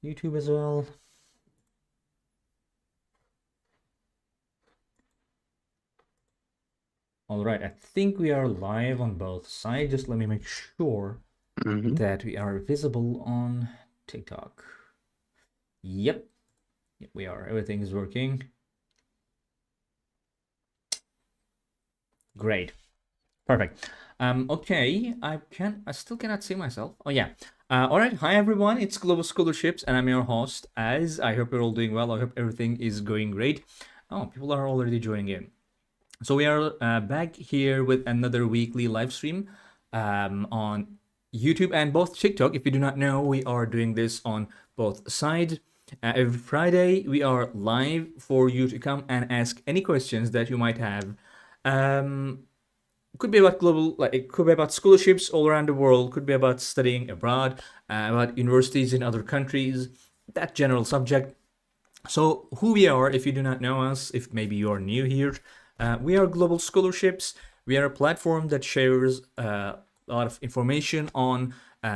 YouTube as well. All right, I think we are live on both sides. Just let me make sure that we are visible on TikTok. Yep, we are. Everything is working. Great. Perfect. Okay, I still cannot see myself. Oh yeah. All right. Hi everyone. It's Global Scholarships, and I'm your host. As I hope you're all doing well. I hope everything is going great. Oh, people are already joining in. So we are back here with another weekly live stream on YouTube and both TikTok. If you do not know, we are doing this on both sides. Every Friday, we are live for you to come and ask any questions that you might have. Could be about global, like it could be about scholarships all around the world, could be about studying abroad, about universities in other countries, that general subject. So who we are, if you do not know us, if maybe you are new here, we are Global Scholarships. We are a platform that shares a lot of information on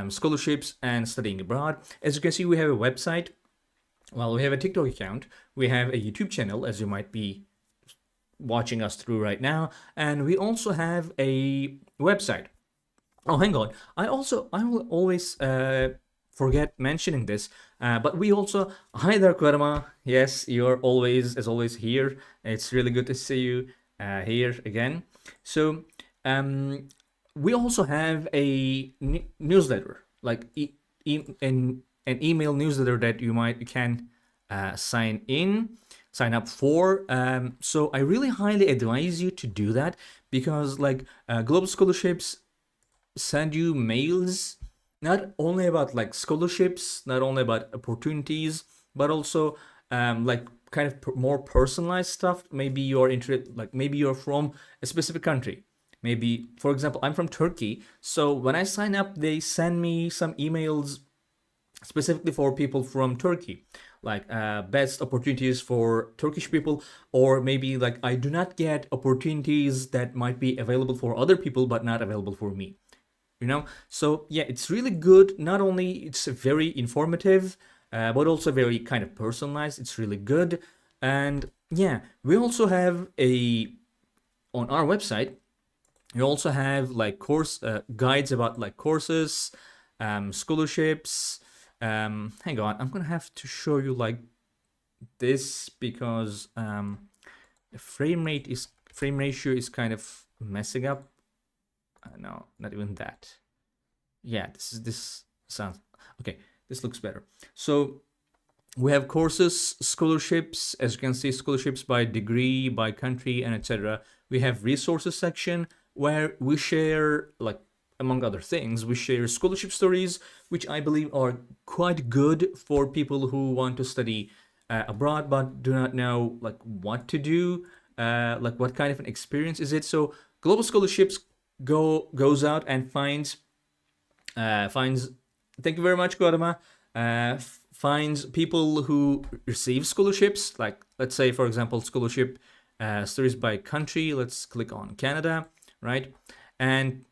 scholarships and studying abroad. As you can see, we have a website. Well, we have a TikTok account. We have a YouTube channel, as you might be watching us through right now, and we also have a website. Oh, hang on. I will always forget mentioning this, but we also, hi there, Karma. Yes, you're always, as always, here. It's really good to see you here again. So, we also have a newsletter, like an email newsletter that you can sign up for. So I really highly advise you to do that, because like Global Scholarships send you mails not only about like scholarships, not only about opportunities, but also like kind of more personalized stuff. Maybe you're interested, like maybe you're from a specific country. Maybe, for example, I'm from Turkey. So when I sign up, they send me some emails specifically for people from Turkey, like best opportunities for Turkish people, or maybe like I do not get opportunities that might be available for other people but not available for me. So yeah, it's really good. Not only it's very informative, but also very kind of personalized. It's really good. And yeah, we also have a on our website. We also have like course guides about like courses, scholarships. Hang on, I'm gonna have to show you like this, because the frame ratio is kind of messing up. No, not even that. Yeah, this sounds okay. This looks better. So we have courses, scholarships, as you can see, scholarships by degree, by country, and etc. We have resources section where we share, like among other things, we share scholarship stories, which I believe are quite good for people who want to study abroad but do not know like what to do, like what kind of an experience is it. So Global Scholarships goes out and finds. Thank you very much, Gautama. Finds people who receive scholarships, like let's say, for example, scholarship stories by country. Let's click on Canada, right? And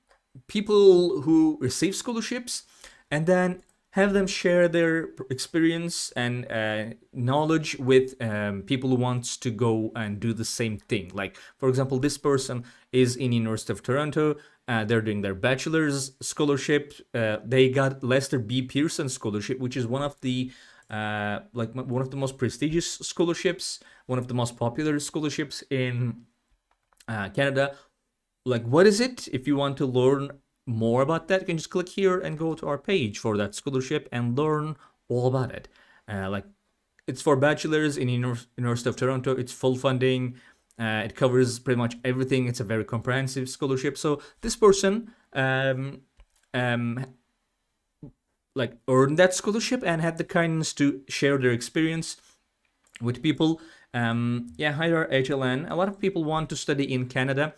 people who receive scholarships, and then have them share their experience and knowledge with people who wants to go and do the same thing. Like, for example, this person is in University of Toronto. They're doing their bachelor's scholarship. They got Lester B. Pearson scholarship, which is one of the one of the most prestigious scholarships, one of the most popular scholarships in Canada. Like, what is it? If you want to learn more about that, you can just click here and go to our page for that scholarship and learn all about it. Like, it's for bachelors in University of Toronto. It's full funding. It covers pretty much everything. It's a very comprehensive scholarship. So this person like earned that scholarship and had the kindness to share their experience with people. Yeah, higher HLN. A lot of people want to study in Canada.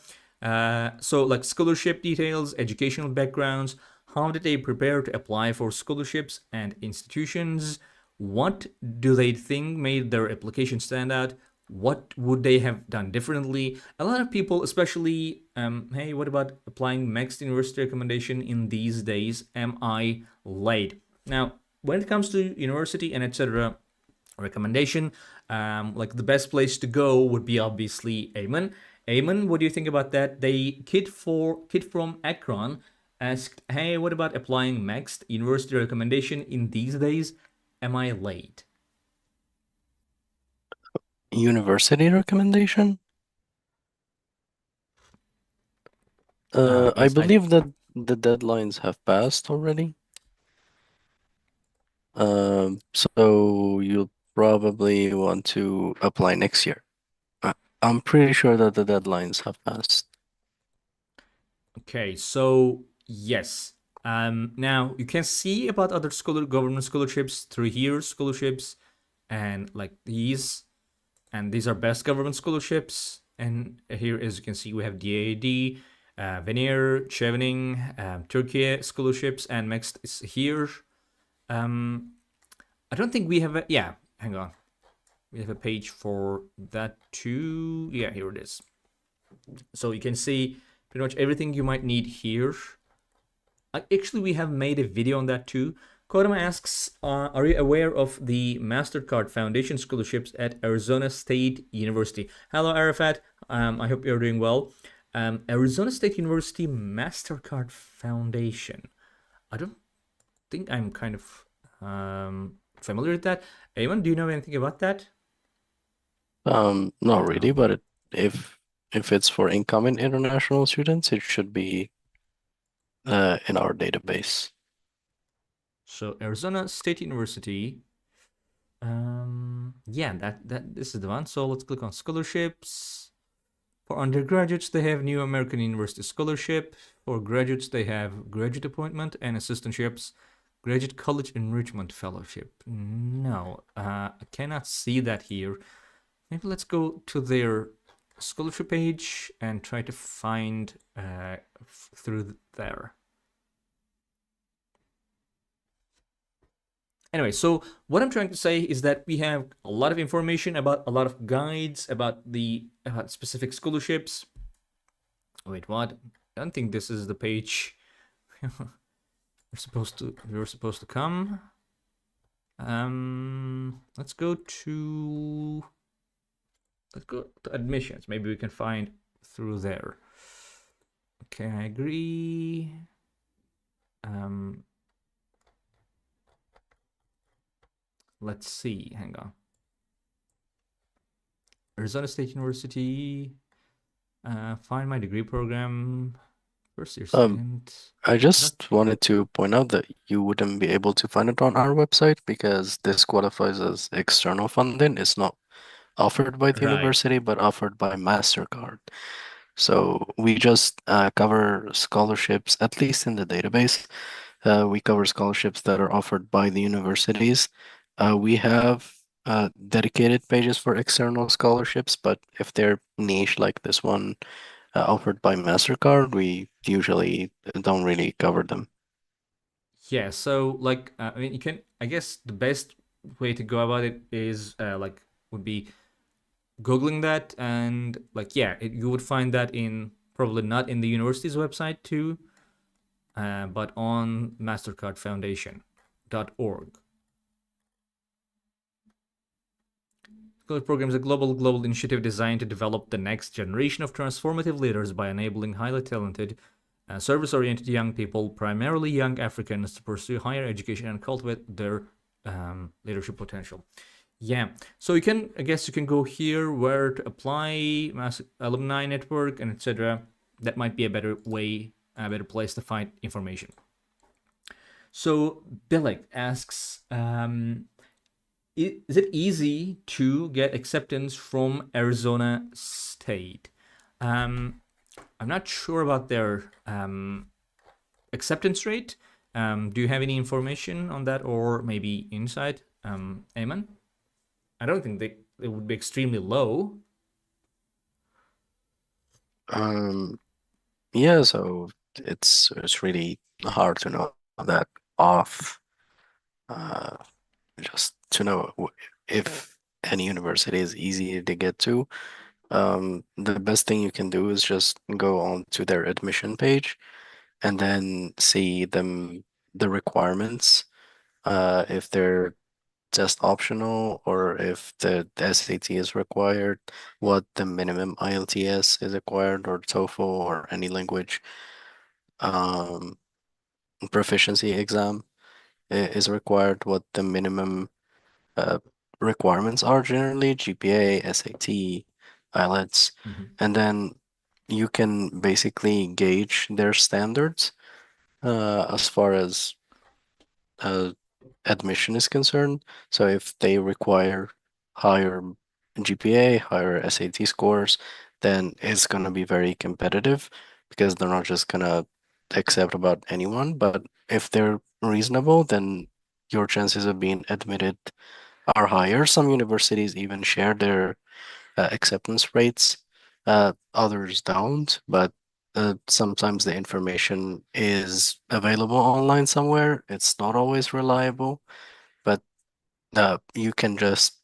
So like scholarship details, educational backgrounds, how did they prepare to apply for scholarships and institutions? What do they think made their application stand out? What would they have done differently? A lot of people, especially, hey, what about applying mixed university recommendation in these days? Am I late? Now, when it comes to university and etc. recommendation, like the best place to go would be obviously Ayman. Ayman, what do you think about that? Kid from Akron asked, "Hey, what about applying next university recommendation in these days? Am I late?" University recommendation? I Yes, I. believe that the deadlines have passed already. So you'll probably want to apply next year. I- I'm pretty sure that the deadlines have passed. Okay, so yes. Now you can see about other government scholarships through here, scholarships, and like these, and these are best government scholarships. And here, as you can see, we have DAAD, Veneer, Chevening, Turkey scholarships, and next is here. Um, I don't think we have a, yeah, hang on. We have a page for that too. Yeah, here it is. So you can see pretty much everything you might need here. Actually, we have made a video on that too. Kodama asks, are you aware of the MasterCard Foundation scholarships at Arizona State University? Hello, Arafat. I hope you're doing well. Arizona State University MasterCard Foundation. I don't think I'm kind of familiar with that. Ayman, do you know anything about that? Not really, but if if it's for incoming international students, it should be in our database. So Arizona State University. Yeah, that this is the one. So let's click on scholarships. For undergraduates, they have New American University Scholarship. For graduates, they have graduate appointment and assistantships, graduate college enrichment fellowship. No, I cannot see that here. Maybe let's go to their scholarship page and try to find through there. Anyway, so what I'm trying to say is that we have a lot of information about a lot of guides about the specific scholarships. Wait, what? I don't think this is the page we were supposed to come. Let's go to admissions. Maybe we can find through there. Okay, I agree. Um, let's see. Hang on. Arizona State University. Find my degree program. First year, Um, second. I I don't. just wanted to point out that you wouldn't be able to find it on our website because this qualifies as external funding. It's not offered by the Right. university, but offered by MasterCard. So we just cover scholarships, at least in the database. We cover scholarships that are offered by the universities. We have dedicated pages for external scholarships, but if they're niche like this one offered by MasterCard, we usually don't really cover them. Yeah. So like, I mean, you can. I guess the best way to go about it is like would be googling that and like yeah, you would find that in probably not in the university's website too, but on MastercardFoundation.org. Scholar Program is a global initiative designed to develop the next generation of transformative leaders by enabling highly talented, service-oriented young people, primarily young Africans, to pursue higher education and cultivate their leadership potential. Yeah, so you can, I guess, you can go here where to apply, mass alumni network, and etc. That might be a better way, a better place to find information. So Bilek asks, is it easy to get acceptance from Arizona State? Um, I'm not sure about their acceptance rate. Do you have any information on that, or maybe insight, Ayman? I don't think they would be extremely low. Um, yeah, so it's really hard to know that off. Uh, just to know if any university is easy to get to. The best thing you can do is just go on to their admission page and then see the requirements. if they're just optional or if the SAT is required, what the minimum IELTS is required, or TOEFL or any language um, proficiency exam is required, what the minimum uh, requirements are generally, GPA, SAT, IELTS, Mhm. and then you can basically gauge their standards as far as uh, admission is concerned. So if they require higher GPA, higher SAT scores, then it's going to be very competitive because they're not just going to accept about anyone. But if they're reasonable, then your chances of being admitted are higher. Some universities even share their acceptance rates, others don't, but sometimes the information is available online somewhere. It's not always reliable, but you can just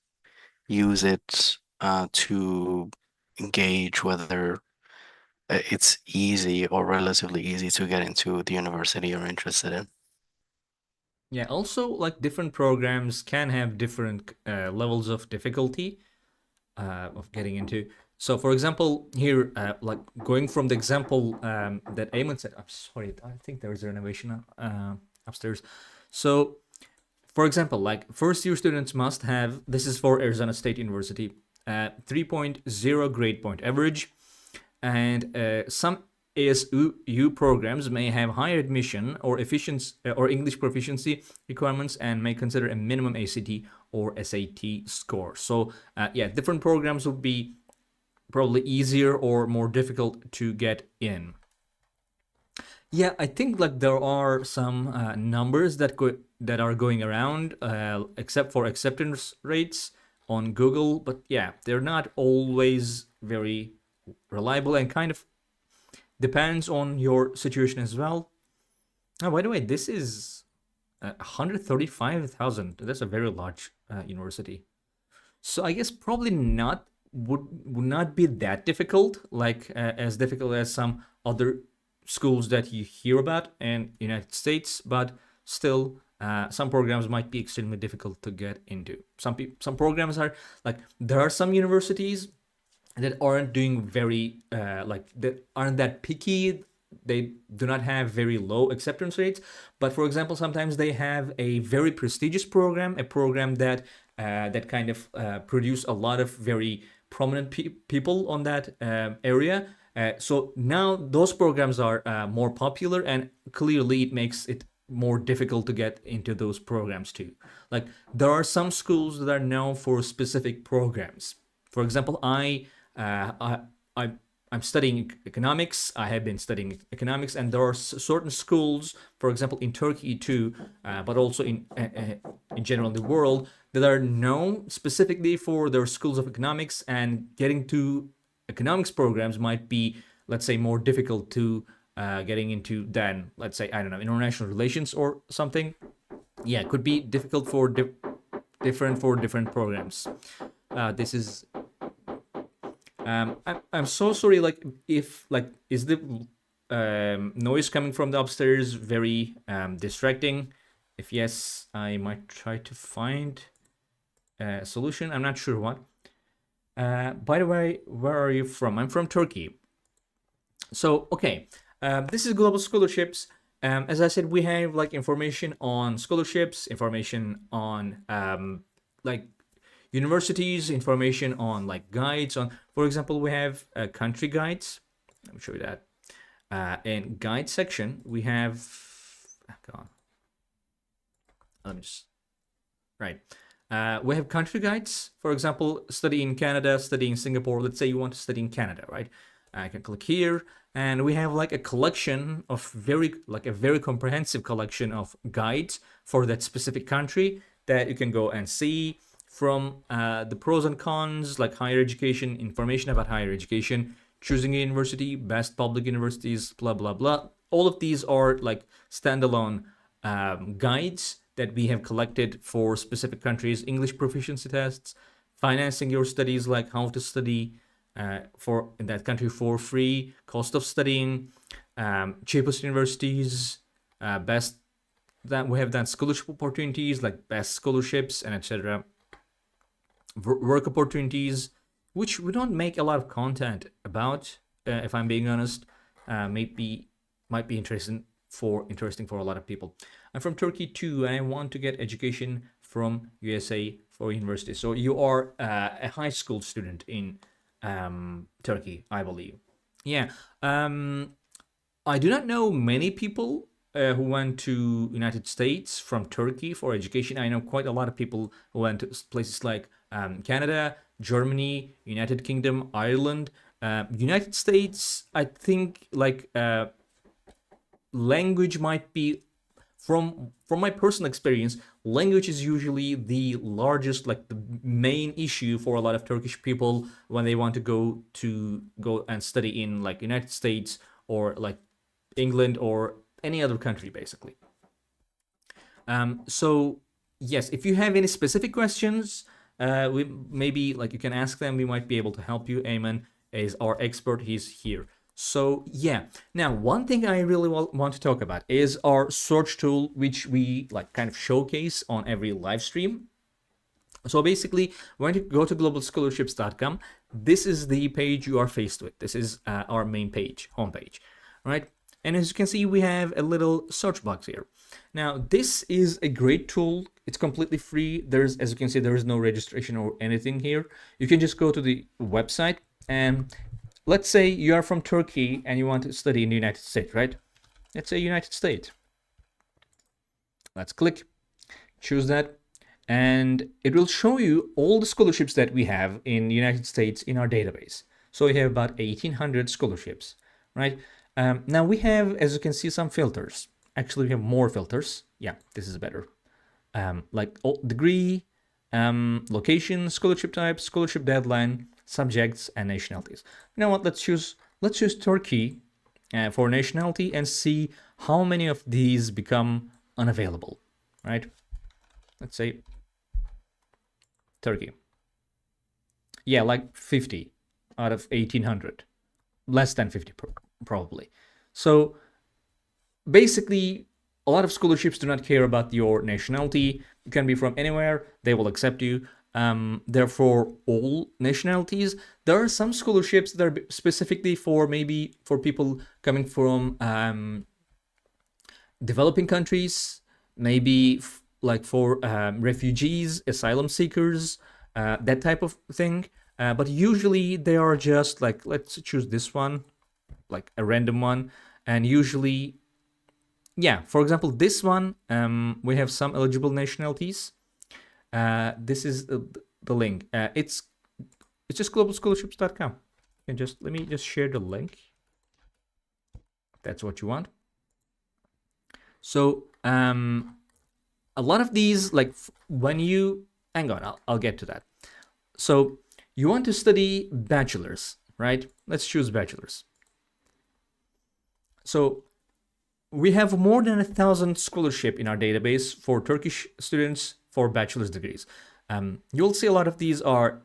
use it to gauge whether it's easy or relatively easy to get into the university you're interested in. Yeah, also like different programs can have different levels of difficulty of getting into. So, for example, here, like going from the example that Eamon said, I'm sorry, I think there is a renovation upstairs. So, for example, like first year students must have, this is for Arizona State University, 3.0 grade point average, and some ASU programs may have higher admission or efficiency or English proficiency requirements and may consider a minimum ACT or SAT score. So yeah, different programs would be probably easier or more difficult to get in. Yeah, I think like there are some numbers that are going around, except for acceptance rates on Google, but yeah, they're not always very reliable and kind of depends on your situation as well. Oh, by the way, this is 135,000. That's a very large university. So I guess probably not would not be that difficult, like as difficult as some other schools that you hear about in United States, but still some programs might be extremely difficult to get into. Some programs are like there are some universities that aren't doing very like that aren't that picky. They do not have very low acceptance rates, but for example sometimes they have a very prestigious program, a program that that kind of produce a lot of very prominent people on that area. So now those programs are more popular, and clearly it makes it more difficult to get into those programs too. Like there are some schools that are known for specific programs. For example, uh, I, I I'm studying economics. I have been studying economics, and there are certain schools, for example, in Turkey too, but also in general in the world, that are known specifically for their schools of economics. And getting to economics programs might be, let's say, more difficult to getting into than, let's say, I don't know, international relations or something. Yeah, it could be difficult for different for different programs. This is I'm so sorry. Like, if like, is the noise coming from the upstairs very distracting? If yes, I might try to find a solution. I'm not sure what. By the way, where are you from? I'm from Turkey. So okay, this is global scholarships. As I said, we have like information on scholarships, information on like universities, information on like guides. On, for example, we have country guides. Let me show you that. In guide section, we have. Come on. Let me just. Right. We have country guides. For example, study in Canada, study in Singapore. Let's say you want to study in Canada, right? I can click here, and we have like a collection of a very comprehensive collection of guides for that specific country that you can go and see, from the pros and cons, like higher education, information about higher education, choosing a university, best public universities, blah blah blah. All of these are like standalone guides that we have collected for specific countries, English proficiency tests, financing your studies, like how to study for in that country for free, cost of studying, cheapest universities, best we have done scholarship opportunities like best scholarships and etc. Work opportunities, which we don't make a lot of content about. If I'm being honest, maybe might be interesting for a lot of people. I'm from Turkey too, and I want to get education from USA for university. So you are a high school student in Turkey, I believe. Yeah. I do not know many people who went to United States from Turkey for education. I know quite a lot of people who went to places like Canada, Germany, United Kingdom, Ireland, United States. I think like language might be from my personal experience, language is usually the largest, like the main issue for a lot of Turkish people when they want to go and study in like United States or like England or any other country, basically. So yes, if you have any specific questions, we maybe like you can ask them. We might be able to help you. Ayman is our expert. He's here. So yeah, now one thing I really want to talk about is our search tool, which we like kind of showcase on every live stream. So basically, when you go to globalscholarships.com, this is the page you are faced with. This is our main page, homepage, right? And as you can see, we have a little search box here. Now, this is a great tool. It's completely free. There's, as you can see, there is no registration or anything here. You can just go to the website, and let's say you are from Turkey and you want to study in the United States, right? Let's say United States. Let's click, choose that, and it will show you all the scholarships that we have in the United States in our database. So we have about 1,800 scholarships, right? Now we have, as you can see, some filters. Actually, we have more filters. Yeah, this is better. Like degree, location, scholarship type, scholarship deadline, subjects, and nationalities. You know what? Let's choose Turkey for nationality and see how many of these become unavailable. Right? Let's say Turkey. Yeah, like 50 out of 1,800, less than 50 probably. So basically, a lot of scholarships do not care about your nationality. You can be from anywhere, they will accept you. Therefore, all nationalities. There are some scholarships that are specifically for maybe for people coming from developing countries, maybe like for refugees, asylum seekers, that type of thing. But usually they are just like, let's choose this one, like a random one. And usually, yeah, for example, this one, we have some eligible nationalities. This is the link. It's just globalscholarships.com. And just let me just share the link. If that's what you want. So a lot of these, like when you hang on, I'll get to that. So you want to study bachelor's, right? Let's choose bachelor's. So we have more than 1,000 scholarship in our database for Turkish students for bachelor's degrees. You'll see a lot of these are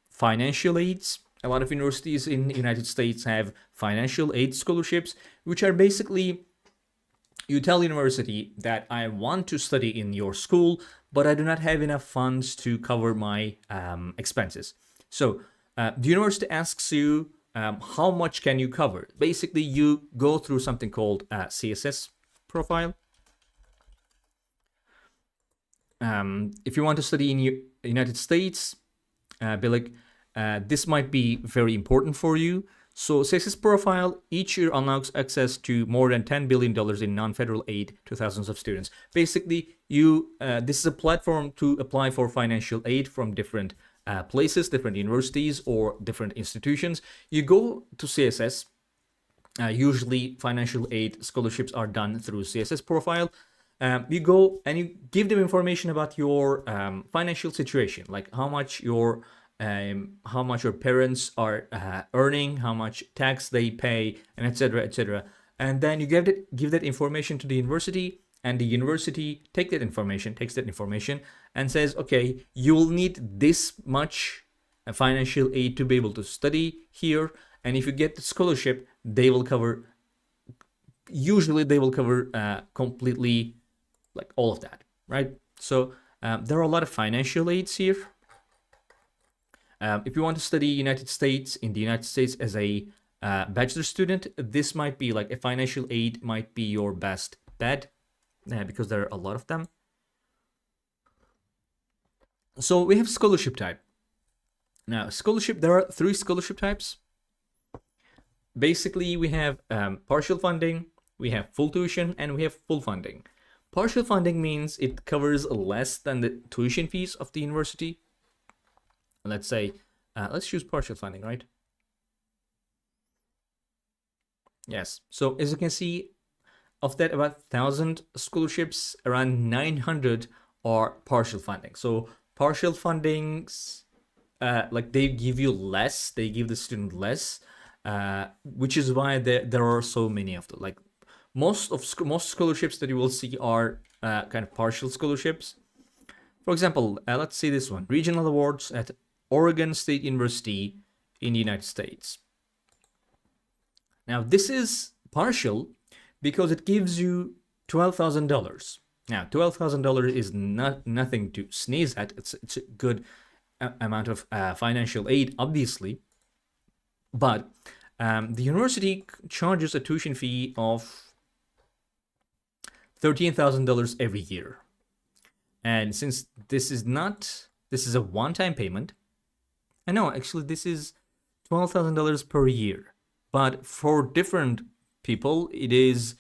financial aids. A lot of universities in the United States have financial aid scholarships, which are basically, you tell university that I want to study in your school, but I do not have enough funds to cover my expenses. So the university asks you, how much can you cover? Basically, you go through something called CSS profile. If you want to study in United States, Billig, this might be very important for you. So CSS profile each year unlocks access to more than $10 billion in non-federal aid to thousands of students. Basically, this is a platform to apply for financial aid from different places, different universities, or different institutions. You go to CSS. Usually, financial aid scholarships are done through CSS profile. You go and you give them information about your financial situation, like how much your parents are earning, how much tax they pay, and etc., etc. And then you give that information to the university, and the university takes that information and says, okay, you will need this much financial aid to be able to study here. And if you get the scholarship, they will cover. Usually, they will cover completely like all of that, right? So there are a lot of financial aids here. If you want to study United States in the United States as a bachelor student, this might be like a financial aid might be your best bet because there are a lot of them. So we have scholarship type. Now, scholarship, there are 3 scholarship types. Basically, we have partial funding, we have full tuition, and we have full funding. Partial funding means it covers less than the tuition fees of the university. Let's say, let's choose partial funding, right? Yes. So as you can see, of that about 1,000 scholarships, around 900 are partial funding. So partial fundings, like they give you less, they give the student less, which is why there are so many of them. Like most scholarships that you will see are kind of partial scholarships. For example, let's see this one: regional awards at Oregon State University in the United States. Now this is partial because it gives you $12,000. Now $12,000 is not nothing to sneeze at. It's a good amount of financial aid, obviously, but the university charges a tuition fee of $13,000 every year. And since this is a one-time payment, I know actually this is $12,000 per year, but for different people it is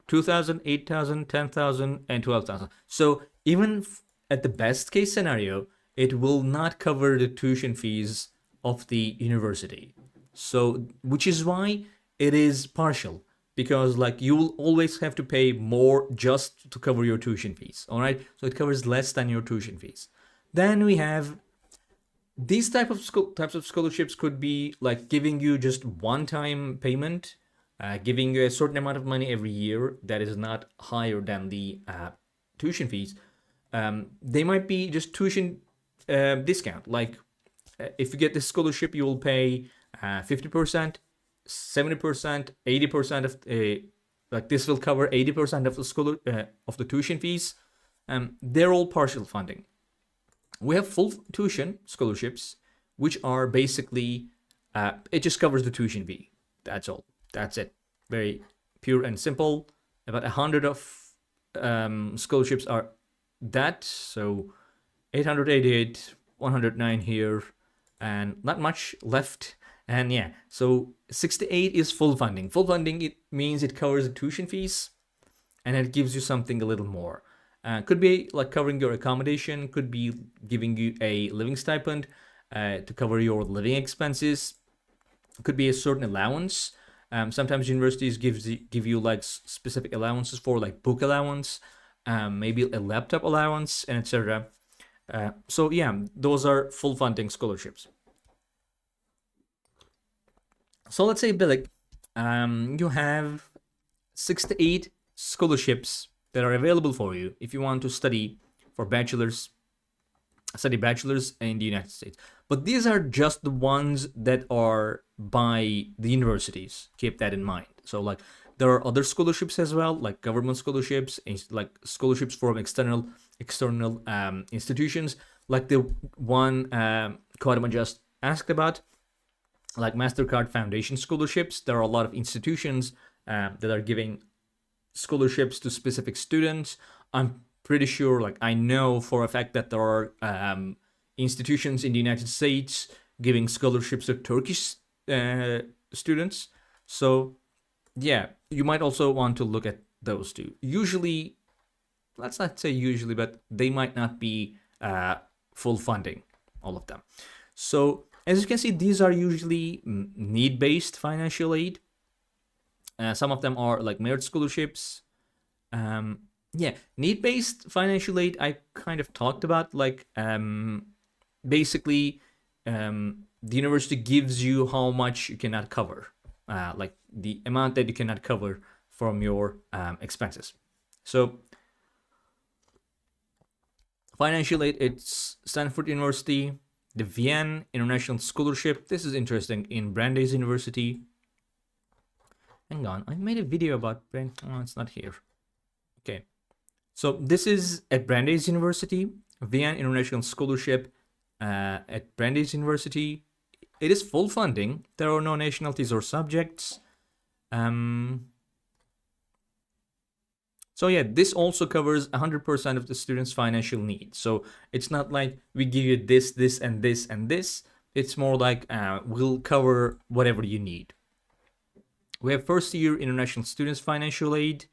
2,000, 8,000, 10,000, and 12,000. So even at the best case scenario, it will not cover the tuition fees of the university. So, which is why it is partial, because like you will always have to pay more just to cover your tuition fees. All right, so it covers less than your tuition fees. Then we have these types of scholarships could be like giving you just one-time payment, giving you a certain amount of money every year that is not higher than the tuition fees. They might be just tuition discount. Like if you get this scholarship, you will pay 50%, 70%, 80% of like this will cover 80% of the of the tuition fees. They're all partial funding. We have full tuition scholarships, which are basically it just covers the tuition fee. That's all. That's it. Very pure and simple. About 100 of scholarships are that. So 888, 109 here, and not much left. And yeah, so 68 is full funding. Full funding, it means it covers the tuition fees, and it gives you something a little more. Could be like covering your accommodation, could be giving you a living stipend to cover your living expenses. Could be a certain allowance. Sometimes universities give you like specific allowances for like book allowance, maybe a laptop allowance, and etc. So yeah, those are full funding scholarships. So let's say, Billy, you have 68 scholarships that are available for you if you want to study bachelor's in the United States. But these are just the ones that are by the universities. Keep that in mind. So like there are other scholarships as well, like government scholarships, like scholarships from external institutions, like the one Karima just asked about, like MasterCard Foundation scholarships. There are a lot of institutions that are giving scholarships to specific students. I'm pretty sure, like I know for a fact that there are institutions in the United States giving scholarships to Turkish students. So yeah, you might also want to look at those too. Usually, let's not say usually, but they might not be full funding, all of them. So as you can see, these are usually need-based financial aid. Some of them are like merit scholarships. Yeah, need-based financial aid I kind of talked about. Like basically, the university gives you how much you cannot cover, like the amount that you cannot cover from your expenses. So financial aid, it's Stanford University, the Vienna International Scholarship. This is interesting, in Brandeis University. Hang on, I made a video about Brand. Oh, it's not here. Okay, So this is at Brandeis University, Vienna International Scholarship at Brandeis University. It is full funding. There are no nationalities or subjects. Um, so yeah, this also covers 100% of the students' financial needs. So it's not like we give you this, this, and this, and this. It's more like we'll cover whatever you need. We have first year international students financial aid.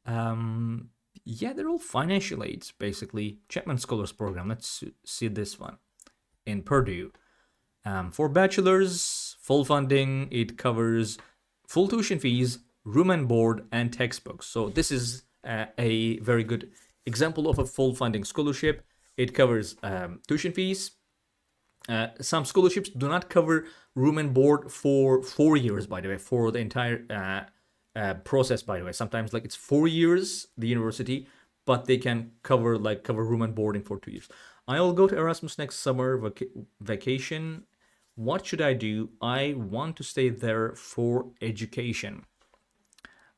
Um, yeah, they're all financial aids basically. Chapman Scholars Program. Let's see this one in Purdue. For bachelors, full funding. It covers full tuition fees, room and board, and textbooks. So this is a very good example of a full funding scholarship. It covers tuition fees. Some scholarships do not cover room and board for 4 years, by the way, for the entire process, by the way. Sometimes like it's 4 years, the university, but they can cover room and boarding for 2 years. I will go to Erasmus next summer vacation. What should I do? I want to stay there for education.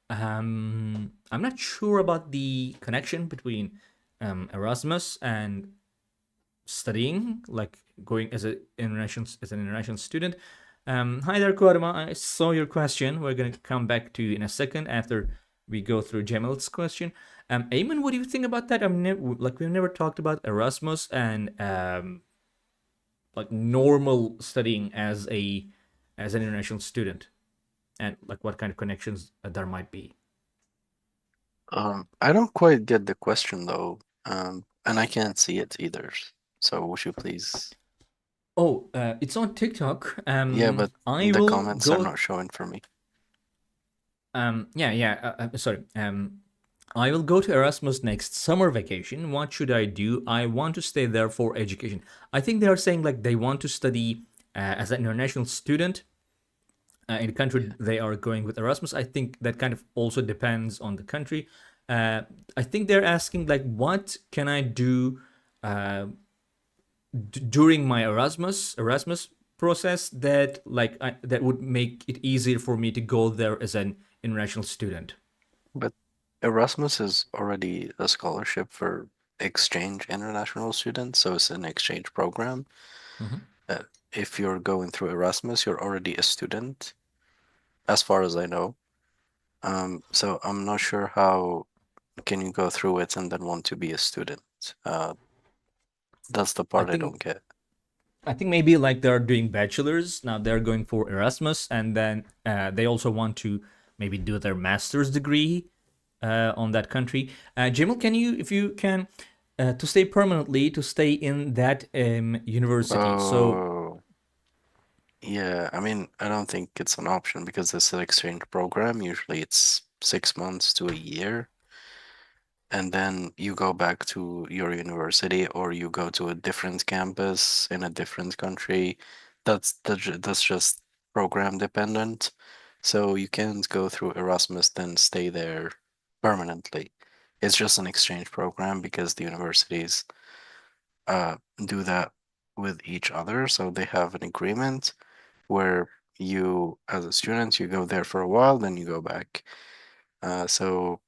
I'm not sure about the connection between Erasmus and studying, like going as an international student. Hi there, Kodama. I saw your question. We're gonna come back to you in a second after we go through Jamal's question. Eamon, what do you think about that? We've never talked about Erasmus and like normal studying as an international student, and like what kind of connections there might be. I don't quite get the question though, and I can't see it either. So would you please? Oh, it's on TikTok. Yeah, but I the will comments are go. not showing for me. Sorry. I will go to Erasmus next summer vacation. What should I do? I want to stay there for education. I think they are saying like they want to study as an international student in the country they are going with Erasmus. I think that kind of also depends on the country. I think they're asking like, what can I do during my Erasmus process that that would make it easier for me to go there as an international student. But Erasmus is already a scholarship for exchange international students, so it's an exchange program. Mhm. Uh, if you're going through Erasmus, you're already a student, as far as I know. So I'm not sure how can you go through it and then want to be a student. That's the I part I think don't get. I think maybe like they're doing bachelors now. They're going for Erasmus, and then they also want to maybe do their master's degree on that country. Jamal, can you, if you can, to stay permanently, to stay in that university? So Oh, yeah. I mean, I don't think it's an option because it's an exchange program. Usually it's 6 months to a year. And then you go back to your university or you go to a different campus in a different country. That's just program dependent. So you can't go through Erasmus then stay there permanently. It's just an exchange program because the universities do that with each other. So they have an agreement where you, as a student, you go there for a while, then you go back. So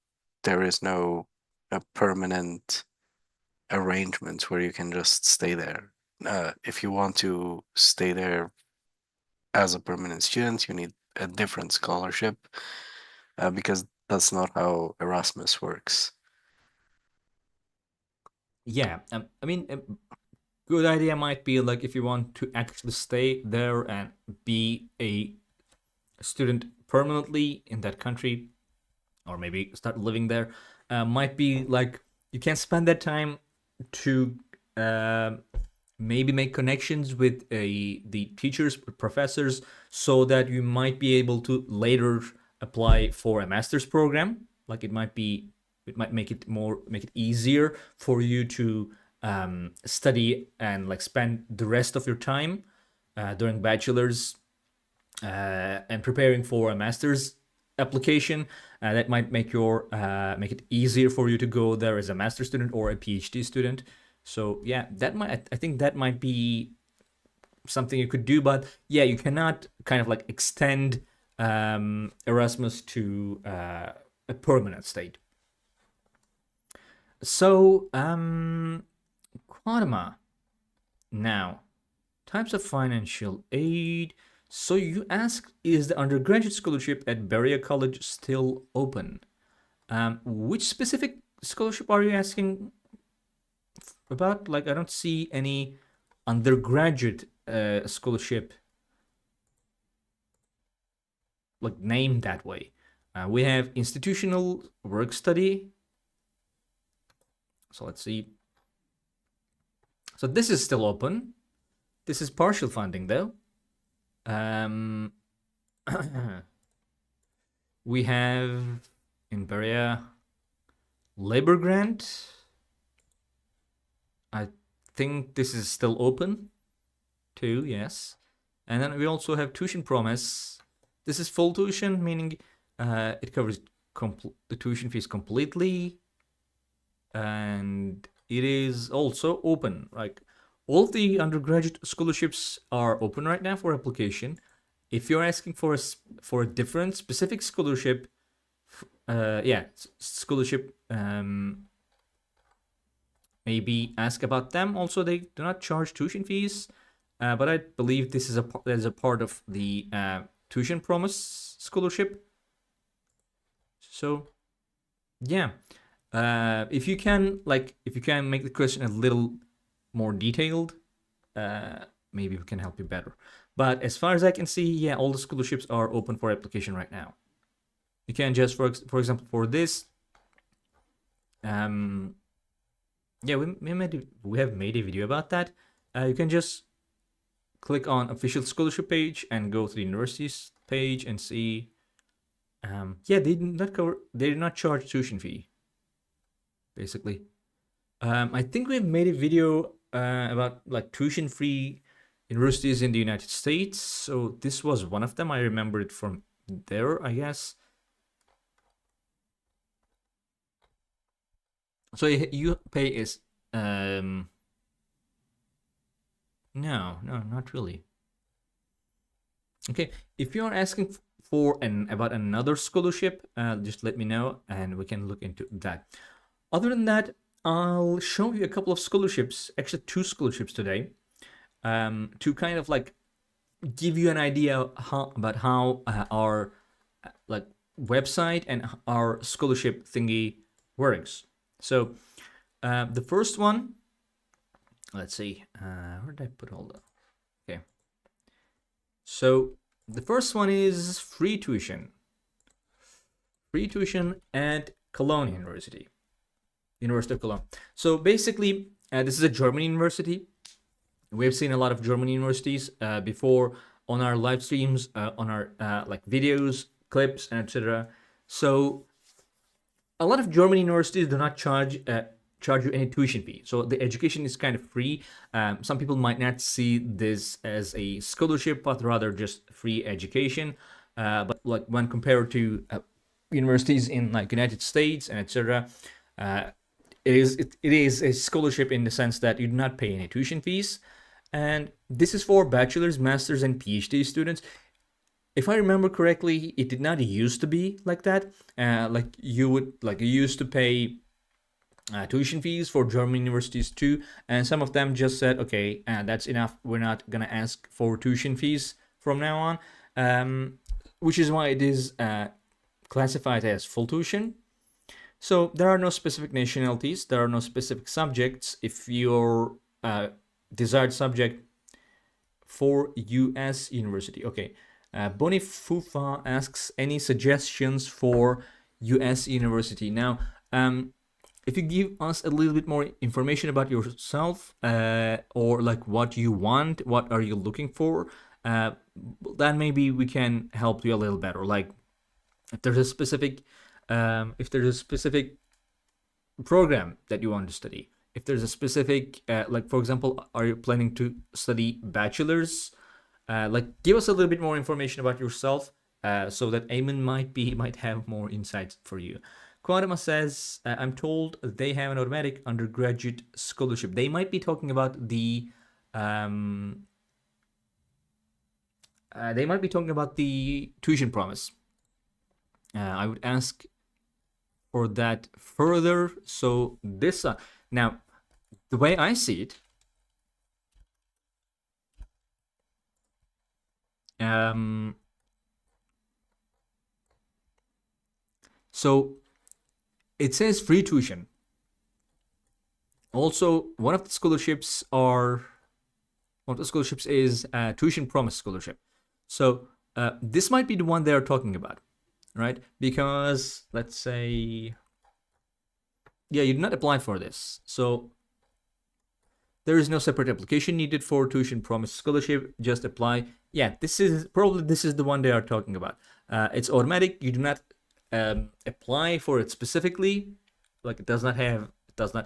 there is no a permanent arrangement where you can just stay there. If you want to stay there as a permanent student, you need a different scholarship because that's not how Erasmus works. yeah, I mean, good idea might be like if you want to actually stay there and be a student permanently in that country, or maybe start living there, might be like you can spend that time to uh, maybe make connections with the teachers, professors, so that you might be able to later apply for a master's program. Like it might make it easier for you to study and like spend the rest of your time during bachelor's and preparing for a master's application. That might make it easier for you to go there as a master's student or a PhD student. So yeah, I think that might be something you could do. But yeah, you cannot kind of like extend Erasmus to a permanent state. So, Quadma. Now, types of financial aid. So you ask, is the undergraduate scholarship at Berea College still open? Which specific scholarship are you asking about? Like, I don't see any undergraduate scholarship like named that way. We have institutional work study. So let's see. So this is still open. This is partial funding though. Um, we have in Berea labor grant. I think this is still open too, yes. And then we also have tuition promise. This is full tuition, meaning it covers the tuition fees completely. And it is also open. Like all of the undergraduate scholarships are open right now for application. If you're asking for a different specific scholarship, scholarship, maybe ask about them. Also, they do not charge tuition fees, but I believe this is a part of the tuition promise scholarship. So, yeah, if you can make the question a little more detailed, maybe we can help you better. But as far as I can see, yeah, all the scholarships are open for application right now. You can just, for example, for this, yeah, we have made a video about that. You can just click on official scholarship page and go to the universities page and see. Yeah, they did not charge tuition fee. Basically, I think we've made a video about like tuition free universities in the United States. So this was one of them. I remember it from there, I guess. So you pay is no, not really. Okay, if you are asking for about another scholarship, just let me know and we can look into that. Other than that, I'll show you a couple of scholarships, actually two scholarships today, to kind of like give you an idea about how our like website and our scholarship thingy works. So the first one, let's see, where did I put all the? Okay, so the first one is free tuition at Cologne University of Cologne. So basically, this is a German university. We've seen a lot of German universities before on our live streams, on our like videos, clips, and etc. So a lot of German universities do not charge you any tuition fee. So the education is kind of free. Some people might not see this as a scholarship, but rather just free education. But like when compared to universities in like United States and etc., it is a scholarship in the sense that you do not pay any tuition fees, and this is for bachelor's, master's, and PhD students. If I remember correctly, it did not used to be like that. You used to pay tuition fees for German universities too, and some of them just said, okay, that's enough. We're not gonna ask for tuition fees from now on, which is why it is classified as full tuition. So there are no specific nationalities, there are no specific subjects. If your desired subject for US university, okay. Bonifufa asks any suggestions for US university. Now, if you give us a little bit more information about yourself, or like what you want, what are you looking for, then maybe we can help you a little better. Like if there's a specific program that you want to study, if there's a specific like for example, are you planning to study bachelor's, like give us a little bit more information about yourself, so that Eamon might have more insights for you. Quadama says, I'm told they have an automatic undergraduate scholarship. They might be talking about the tuition promise. I would ask for that further. So this now, the way I see it, so it says free tuition. Also, one of the scholarships is a tuition promise scholarship. So this might be the one they are talking about, right? Because let's say, yeah, you did not apply for this, so there is no separate application needed for tuition promise scholarship. Just apply. Yeah, this is the one they are talking about. It's automatic. You do not apply for it specifically. Like it does not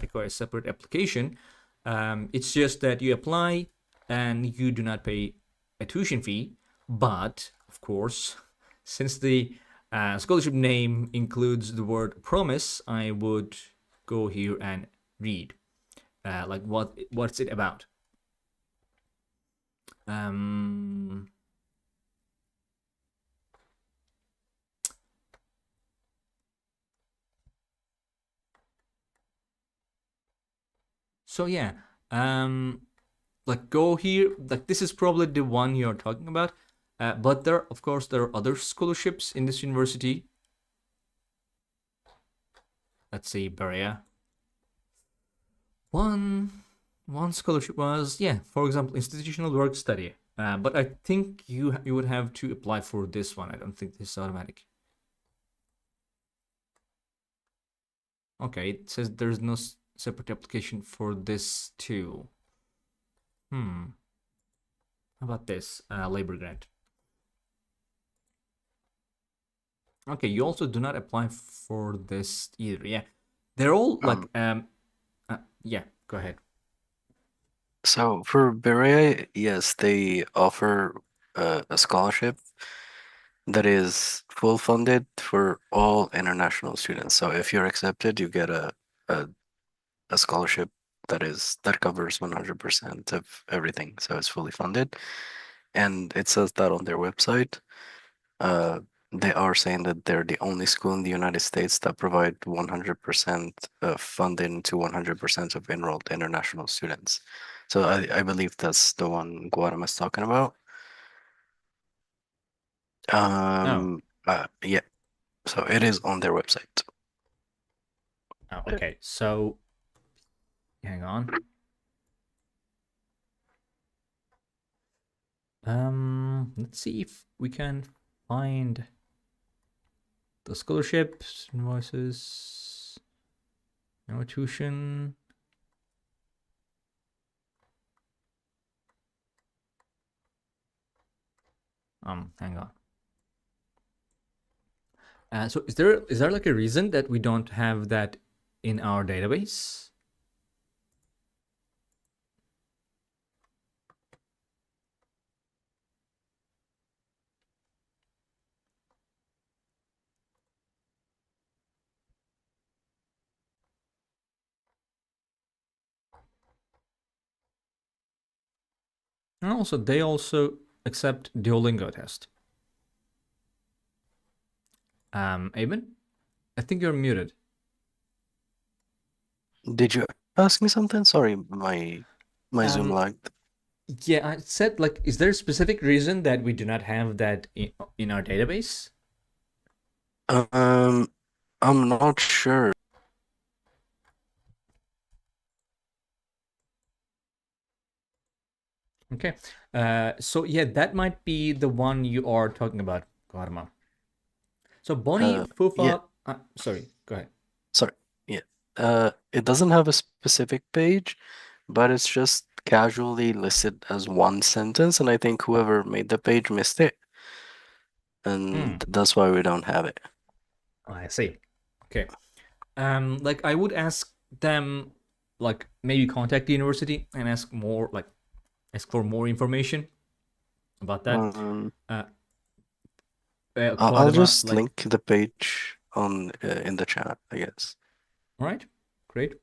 require a separate application. It's just that you apply and you do not pay a tuition fee. But of course, since the scholarship name includes the word promise, I would go here and read like what's it about. Um, so yeah, like go here. Like this is probably the one you're talking about. But of course, there are other scholarships in this university. Let's see, Berea. One scholarship was, yeah, for example, institutional work study. But I think you would have to apply for this one. I don't think this is automatic. Okay, it says there's no separate application for this too. How about this labor grant? Okay, you also do not apply for this either. Yeah, they're all like yeah. Go ahead. So for Berea, yes, they offer a scholarship that is full funded for all international students. So if you're accepted, you get a, a scholarship that covers 100% of everything. So it's fully funded. And it says that on their website. Uh, they are saying that they're the only school in the United States that provide 100% of funding to 100% of enrolled international students. So I believe that's the one Guadama's talking about. Oh, Yeah. So it is on their website. okay. So hang on. Let's see if we can find the scholarships, invoices, no tuition. Hang on. So is there like a reason that we don't have that in our database? And also, they also accept Duolingo test. Aben, I think you're muted. Did you ask me something? Sorry, my Zoom Um, lagged. yeah, I said like, is there a specific reason that we do not have that in our database? Um, I'm not sure. Okay. So yeah, that might be the one you are talking about, Karma. So Bonnie Yeah, Fufa. Sorry, go ahead. sorry. Yeah. It doesn't have a specific page, but it's just casually listed as one sentence, and I think whoever made the page missed it, and that's why we don't have it. I see. Okay. Like I would ask them, like maybe contact the university and ask for more information about that. Um, Uh, I'll Kwadama, just like, link the page on in the chat, I guess. all right, great.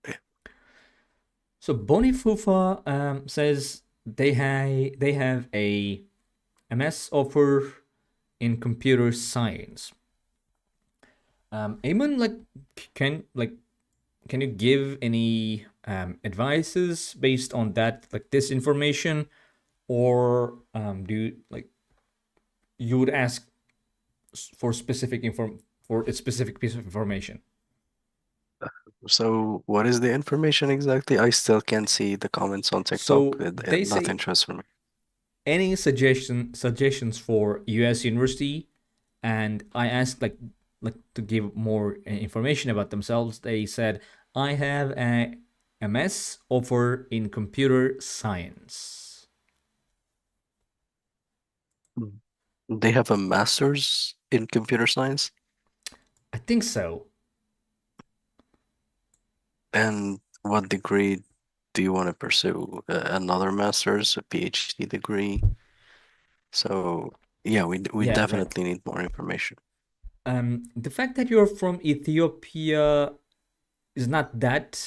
Yeah. So Bonnie Fufa says they have a MS offer in computer science. Eamon, like, can like can you give any advices based on that, like this information, or do you like you would ask for for a specific piece of information? So what is the information exactly? I still can't see the comments on TikTok. So they Not say interest for me. any suggestions for U.S. university, and I asked like to give more information about themselves. They said I have a MS offer in computer science. Mm. They have a master's in computer science. I think so. And what degree do you want to pursue? Another master's, a PhD degree? So yeah, we Yeah, right. definitely need more information. The fact that you're from Ethiopia is not that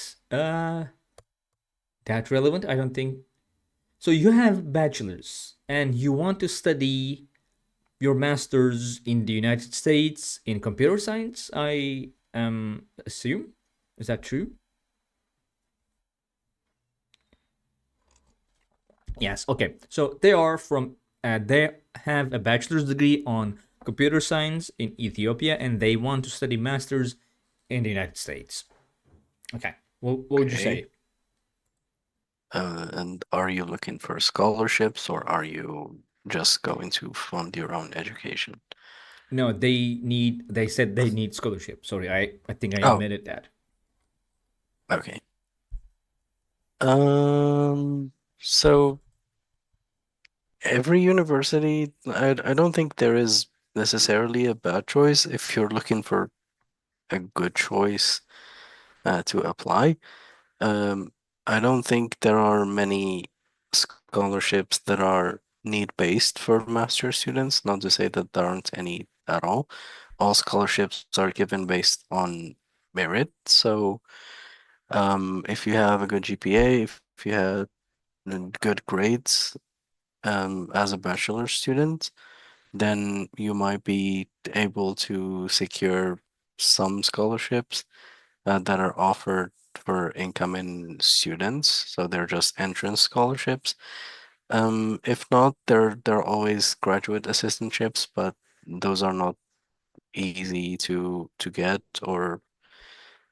relevant. I don't think so. You have bachelor's and you want to study your master's in the United States in computer science. I assume, is that true? Yes. Okay. So they are from. They have a bachelor's degree on computer science in Ethiopia, and they want to study masters in the United States. Okay. What would you Okay. say? And are you looking for scholarships or are you just going to fund your own education? No, they need. They said they need scholarship. Sorry, I think I Oh, omitted that. okay. So every university, I don't think there is necessarily a bad choice if you're looking for a good choice to apply. Um, I don't think there are many scholarships that are need-based for master students, not to say that there aren't any at all. All scholarships are given based on merit. So, if you have a good GPA, if you had good grades, as a bachelor student, then you might be able to secure some scholarships that are offered for incoming students. So they're just entrance scholarships. If not, there are always graduate assistantships, but those are not easy to get, or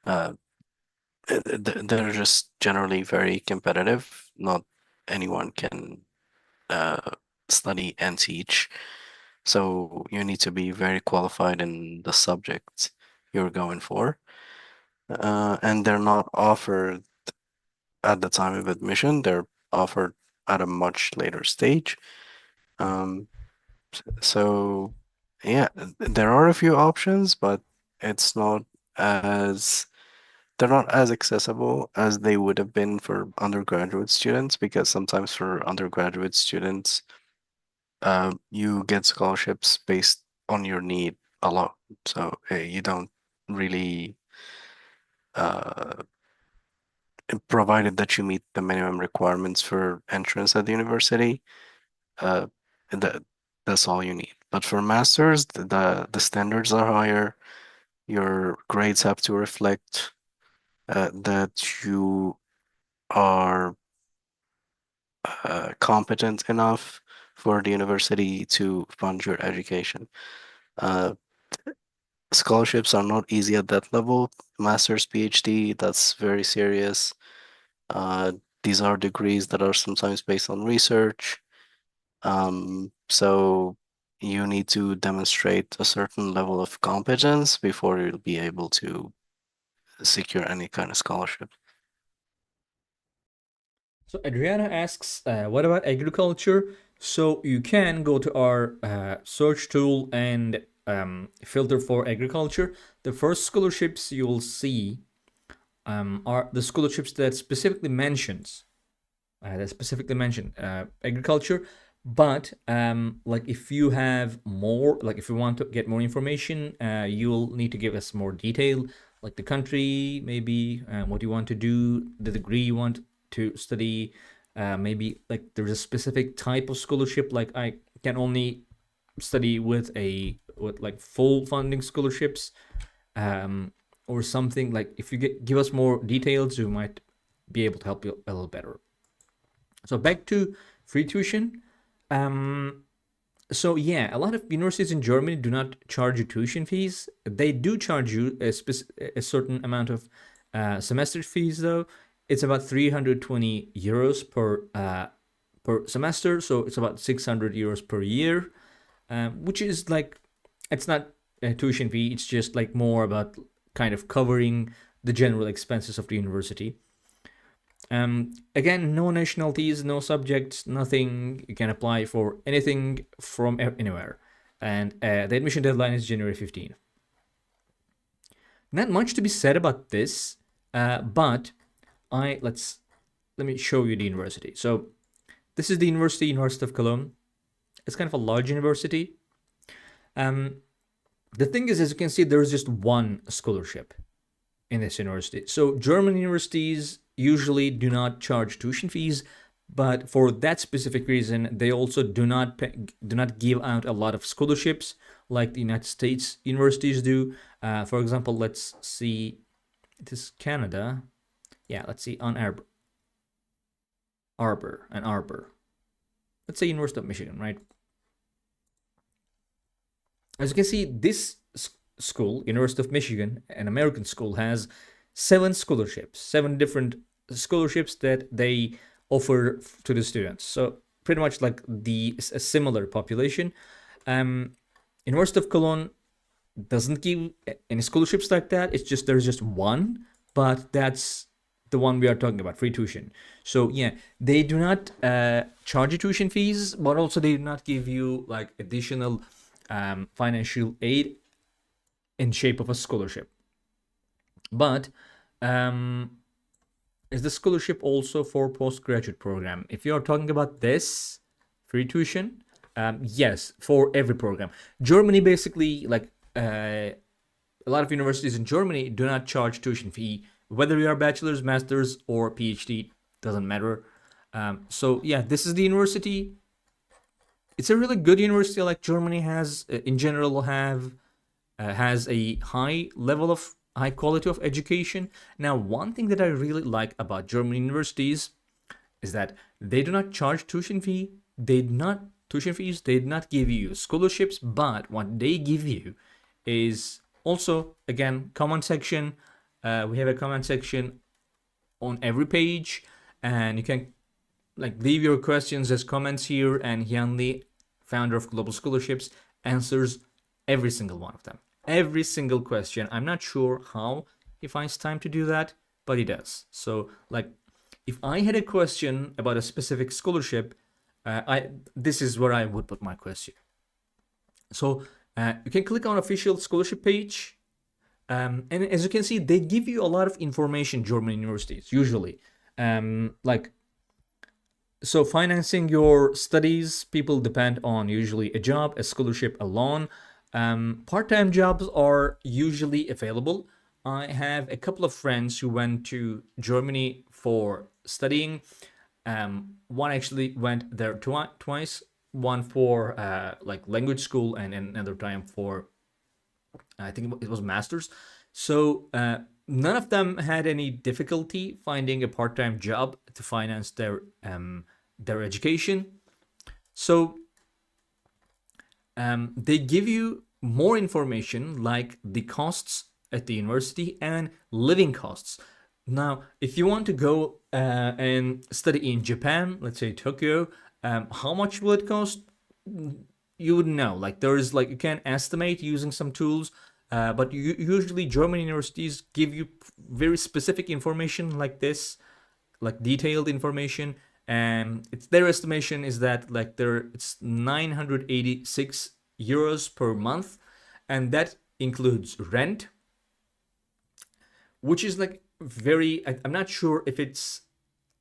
uh, they're just generally very competitive. Not anyone can uh, study and teach. So you need to be very qualified in the subject you're going for. And they're not offered at the time of admission, they're offered at a much later stage. Um, so yeah, there are a few options, but it's not as they're not as accessible as they would have been for undergraduate students, because sometimes for undergraduate students, you get scholarships based on your need a lot. So you don't really, uh, provided that you meet the minimum requirements for entrance at the university, uh, that that's all you need. But for masters, the standards are higher. Your grades have to reflect that you are competent enough for the university to fund your education. Uh, Scholarships are not easy at that level. Master's, PhD, that's very serious. Uh, these are degrees that are sometimes based on research. So you need to demonstrate a certain level of competence before you'll be able to secure any kind of scholarship. So Adriana asks, what about agriculture? So you can go to our search tool and filter for agriculture. The first scholarships you will see are the scholarships that specifically mention agriculture. But like if you have more, like if you want to get more information, you'll need to give us more detail, like the country, maybe what you want to do, the degree you want to study. Maybe like there's a specific type of scholarship, like I can only study with like full funding scholarships. or something. Like if you give us more details, we might be able to help you a little better. So back to free tuition. So yeah, a lot of universities in Germany do not charge you tuition fees. They do charge you a certain amount of semester fees, though. It's about 320 euros per semester, so it's about 600 euros per year, which is like, it's not a tuition fee. It's just like more about kind of covering the general expenses of the university. Again, no nationalities, no subjects, nothing. You can apply for anything from anywhere. And the admission deadline is January 15th. Not much to be said about this, but let me show you the university. So this is the University of Cologne. It's kind of a large university. The thing is, as you can see, there is just one scholarship in this university. So German universities usually do not charge tuition fees, but for that specific reason, they also do not give out a lot of scholarships like the United States universities do. For example, let's see, this is Canada. Yeah, let's see, on Arbor. Let's say University of Michigan, right? As you can see, this school, University of Michigan, an American school, has 7 different scholarships that they offer to the students. So pretty much like a similar population. University of Cologne doesn't give any scholarships like that. It's just, there's just one, but that's the one we are talking about, free tuition. So yeah, they do not charge you tuition fees, but also they do not give you like additional financial aid in shape of a scholarship. But is the scholarship also for postgraduate program? If you are talking about this free tuition, yes, for every program. Germany basically, like a lot of universities in Germany do not charge tuition fee, whether you are bachelor's, master's, or PhD, doesn't matter. So yeah, this is the university. It's a really good university. Like Germany has, in general, has a high quality of education. Now, one thing that I really like about German universities is that they do not charge tuition fees. They do not give you scholarships, but what they give you is also, again, comment section. We have a comment section on every page, and you can like leave your questions as comments here, and Hyunli, founder of Global Scholarships, answers every single one of them. Every single question. I'm not sure how he finds time to do that, but he does. So like, if I had a question about a specific scholarship, this is where I would put my question. So you can click on official scholarship page, and as you can see, they give you a lot of information. German universities usually, like, so financing your studies, people depend on usually a job, a scholarship, a loan. Part-time jobs are usually available. I have a couple of friends who went to Germany for studying. One actually went there twice. One for like language school, and another time for, I think it was master's. So none of them had any difficulty finding a part-time job to finance their education. So they give you more information like the costs at the university and living costs. Now, if you want to go and study in Japan, let's say Tokyo, how much will it cost? You wouldn't know. Like there is like, you can estimate using some tools, but usually German universities give you very specific information like this, like detailed information. And it's their estimation is that like it's 986 euros per month, and that includes rent, which is like I'm not sure if it's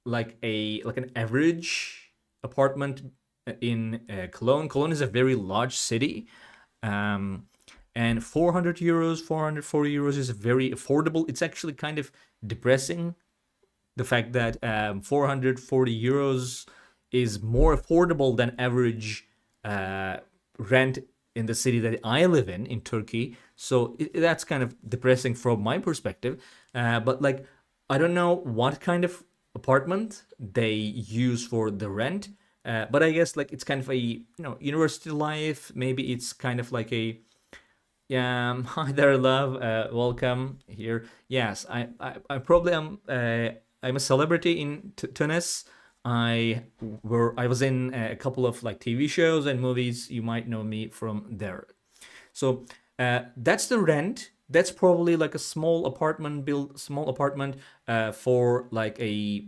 like an average apartment in Cologne. Cologne is a very large city, and 440 euros is very affordable. It's actually kind of depressing, the fact that 440 euros is more affordable than average rent in the city that I live in Turkey. So that's kind of depressing from my perspective. But like, I don't know what kind of apartment they use for the rent. But I guess like it's kind of a university life. Maybe it's kind of like a yeah. Hi there, love. Welcome here. Yes, I probably am. I'm a celebrity in Tunis. I was in a couple of like TV shows and movies. You might know me from there. So that's the rent. That's probably like a small apartment for like a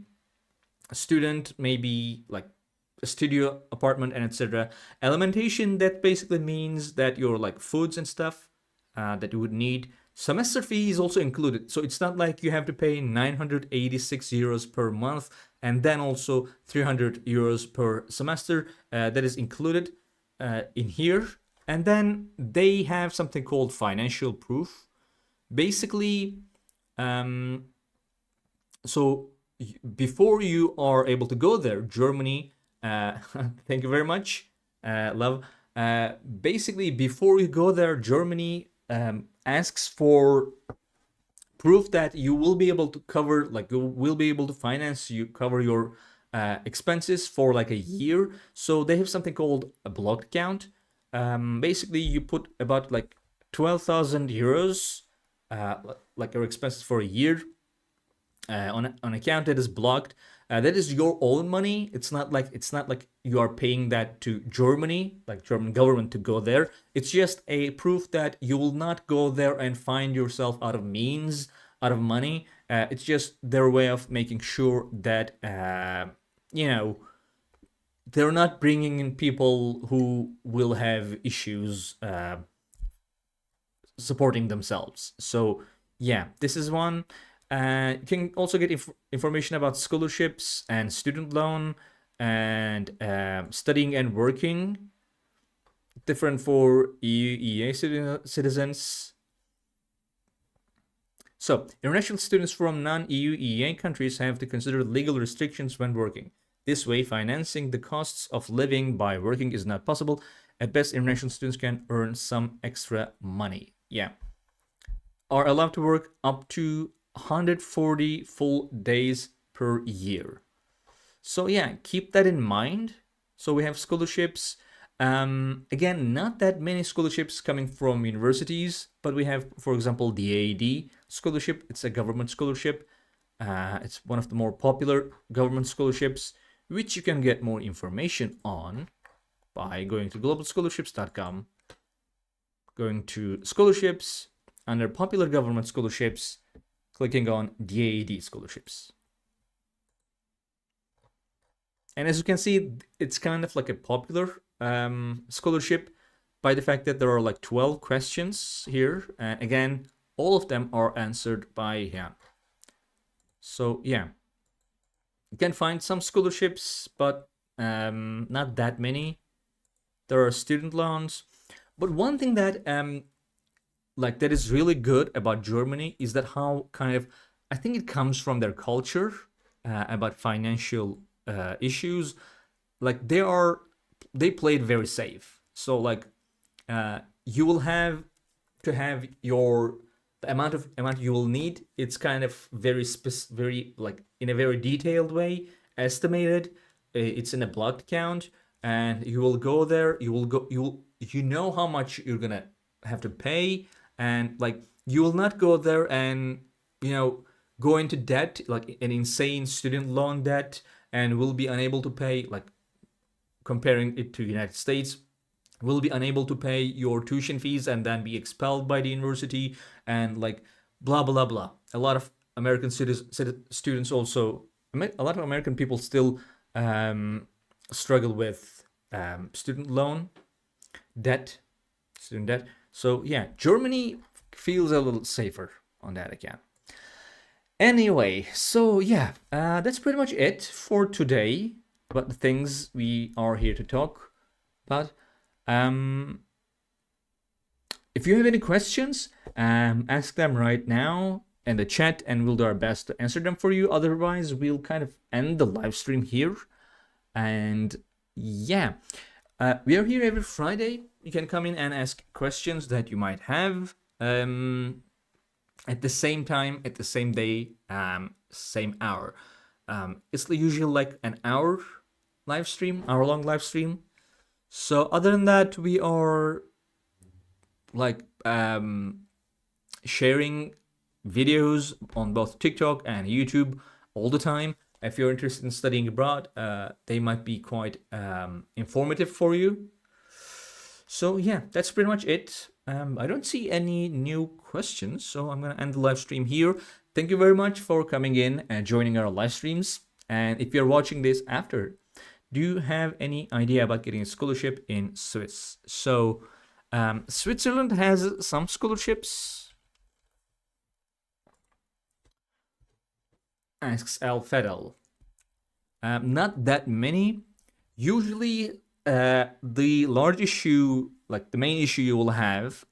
student, maybe like a studio apartment and etc. Alimentation, that basically means that your like foods and stuff that you would need. Semester fee is also included, so it's not like you have to pay 986 euros per month and then also 300 euros per semester. That is included in here. And then they have something called financial proof. Basically, so before you are able to go there, Germany, thank you very much, love. Basically, before you go there, Germany asks for proof that you will be able to cover, like you will be able to cover your expenses for like a year. So they have something called a block account. Basically, you put about like 12,000 euros, like your expenses for a year on an account that is blocked. That is your own money. It's not like you are paying that to Germany, like German government to go there. It's just a proof that you will not go there and find yourself out of means, out of money. It's just their way of making sure that they're not bringing in people who will have issues supporting themselves. So yeah, this is one. You can also get information about scholarships and student loan and studying and working. Different for EU, EA citizens. So, international students from non-EU, EA countries have to consider legal restrictions when working. This way, financing the costs of living by working is not possible. At best, international students can earn some extra money. Yeah. Are allowed to work up to 140 full days per year. So yeah, keep that in mind. So we have scholarships. Again, not that many scholarships coming from universities, but we have, for example, the AAD scholarship. It's a government scholarship. It's one of the more popular government scholarships, which you can get more information on by going to globalscholarships.com, going to scholarships, under popular government scholarships, clicking on DAAD scholarships. And as you can see, it's kind of like a popular scholarship by the fact that there are like 12 questions here. And again, all of them are answered by him. So yeah, you can find some scholarships, but not that many. There are student loans. But one thing that that is really good about Germany is that how kind of, I think it comes from their culture about financial issues. Like they play it very safe. So like you will have to have the amount you will need. It's kind of very like in a very detailed way estimated. It's in a block count, and you will go there. You know how much you're gonna have to pay. And like you will not go there and go into debt, like an insane student loan debt, and will be unable to pay, like comparing it to United States, will be unable to pay your tuition fees and then be expelled by the university and like blah blah blah. A lot of American students also, a lot of American people still struggle with student debt. So yeah, Germany feels a little safer on that account. Anyway, so yeah, that's pretty much it for today about the things we are here to talk about. If you have any questions, ask them right now in the chat and we'll do our best to answer them for you. Otherwise, we'll kind of end the live stream here. And yeah, we are here every Friday. you can come in and ask questions that you might have at the same time, at the same day, same hour. It's usually like an hour live stream, hour-long live stream. So other than that, we are like sharing videos on both TikTok and YouTube all the time. If you're interested in studying abroad, they might be quite informative for you. So yeah, that's pretty much it. I don't see any new questions, so I'm gonna end the live stream here. Thank you very much for coming in and joining our live streams. And if you're watching this after, do you have any idea about getting a scholarship in Swiss? So Switzerland has some scholarships. Asks Al Fedel. Not that many. Usually, the large issue, like the main issue you will have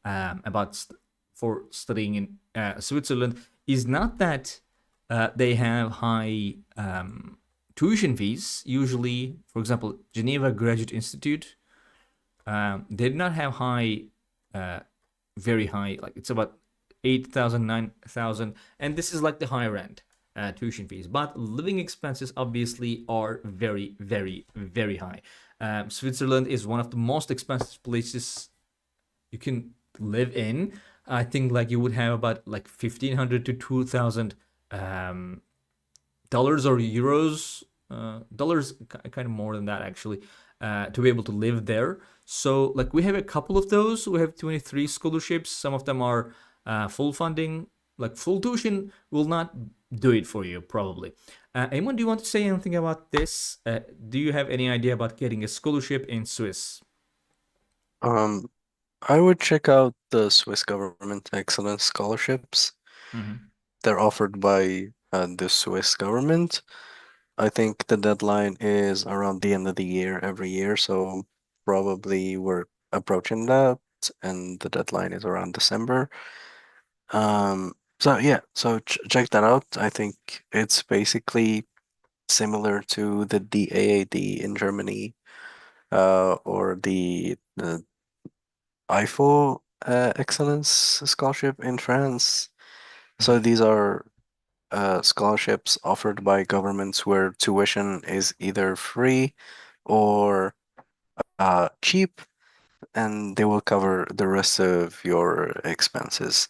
for studying in Switzerland, is not that they have high tuition fees. Usually, for example, Geneva Graduate Institute, they do not have very high, like it's about 8,000, 9,000, and this is like the higher end tuition fees. But living expenses obviously are very, very, very high. Switzerland is one of the most expensive places you can live in. I think like you would have about like 1,500 to 2,000 dollars or euros, dollars kind of more than that actually, to be able to live there. So like we have a couple of those. We have 23 scholarships. Some of them are full funding. Like full tuition will not do it for you probably. Eamon, do you want to say anything about this? Do you have any idea about getting a scholarship in Swiss? I would check out the Swiss Government Excellence Scholarships. Mm-hmm. They're offered by the Swiss government. I think the deadline is around the end of the year every year, so probably we're approaching that, and the deadline is around December. So yeah, so ch check that out. I think it's basically similar to the DAAD in Germany, or the IFO Excellence Scholarship in France. So these are scholarships offered by governments where tuition is either free or cheap, and they will cover the rest of your expenses.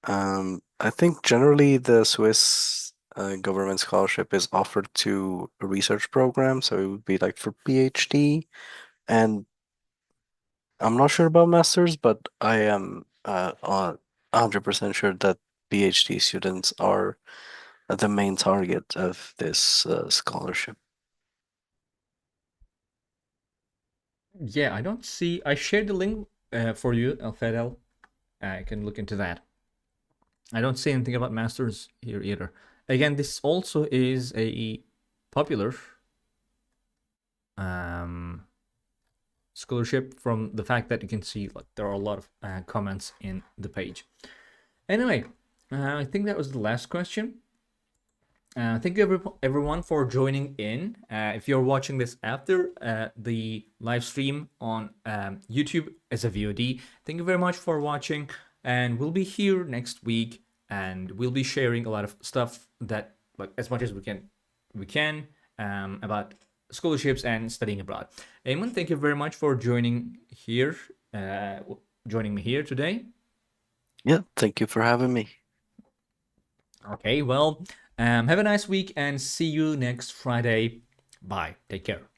I think generally the Swiss government scholarship is offered to a research program, so it would be like for PhD, and I'm not sure about masters, but I am 100% sure that PhD students are the main target of this scholarship. Yeah, I don't see. I shared the link for you, Alfedel. I can look into that. I don't see anything about masters here either. Again, this also is a popular um, scholarship from the fact that you can see like there are a lot of comments in the page. Anyway, I think that was the last question. Thank you everyone for joining in. If you're watching this after the live stream on YouTube as a VOD, thank you very much for watching. And we'll be here next week, and we'll be sharing a lot of stuff that, like, as much as we can about scholarships and studying abroad. Eamon, thank you very much for joining me here today. Yeah, thank you for having me. Okay, well, have a nice week and see you next Friday. Bye. Take care.